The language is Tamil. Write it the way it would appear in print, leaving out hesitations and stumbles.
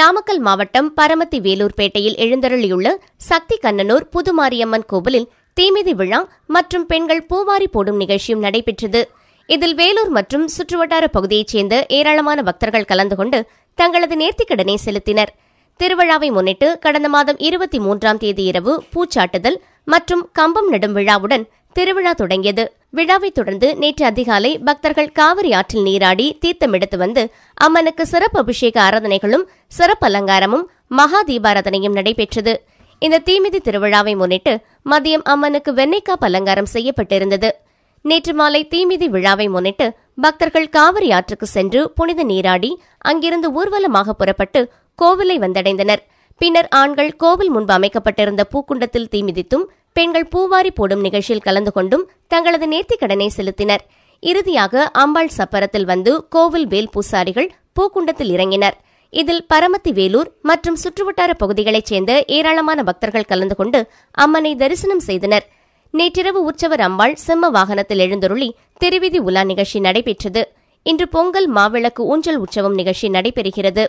நாமக்கல் மாவட்டம் பரமத்தி வேலூர்பேட்டையில் எழுந்தருளியுள்ள சக்தி கண்ணனூர் புதுமாரியம்மன் கோவிலில் தீமிதி விழா மற்றும் பெண்கள் பூவாரி போடும் நிகழ்ச்சியும் நடைபெற்றது. இதில் வேலூர் மற்றும் சுற்றுவட்டார பகுதியைச் சேர்ந்த ஏராளமான பக்தர்கள் கலந்து கொண்டு தங்களது நேர்த்திக்கடனை செலுத்தினர். திருவிழாவை முன்னிட்டு கடந்த மாதம் 23ஆம் தேதி இரவு பூச்சாட்டுதல் மற்றும் கம்பம் நடும் விழாவுடன் திருவிழா தொடங்கியது. விழாவைத் தொடர்ந்து நேற்று அதிகாலை பக்தர்கள் காவிரி ஆற்றில் நீராடி தீர்த்தம் எடுத்து வந்து அம்மனுக்கு சிறப்பு அபிஷேக ஆராதனைகளும் சிறப்பு அலங்காரமும் மகா தீபாராதனையும் நடைபெற்றது. இந்த தீமிதி திருவிழாவை முன்னிட்டு மதியம் அம்மனுக்கு வெண்ணெய்க்காப்பு அலங்காரம் செய்யப்பட்டிருந்தது. நேற்று மாலை தீமிதி விழாவை முன்னிட்டு பக்தர்கள் காவிரி ஆற்றுக்கு சென்று புனித நீராடி அங்கிருந்து ஊர்வலமாக புறப்பட்டு கோவிலை வந்தடைந்தனர். பின்னர் ஆண்கள் கோவில் முன்பு அமைக்கப்பட்டிருந்த பூக்குண்டத்தில் தீமிதித்தும் பெண்கள் பூவாரி போடும் நிகழ்ச்சியில் கலந்து கொண்டும் தங்களது நேர்த்திக்கடனை செலுத்தினர். இறுதியாக அம்பாள் சப்பரத்தில் வந்து கோவில் வேல் பூசாரிகள் பூக்குண்டத்தில் இறங்கினர். இதில் பரமத்தி வேலூர் மற்றும் சுற்றுவட்டார பகுதிகளைச் சேர்ந்த ஏராளமான பக்தர்கள் கலந்து கொண்டு அம்மனை தரிசனம் செய்தனர். நேற்றிரவு உற்சவர் அம்பாள் சிம்ம வாகனத்தில் எழுந்தருளி திருவிதி உலா நிகழ்ச்சி நடைபெற்றது. இன்று பொங்கல் மாவிளக்கு ஊஞ்சல் உற்சவம் நிகழ்ச்சி நடைபெறுகிறது.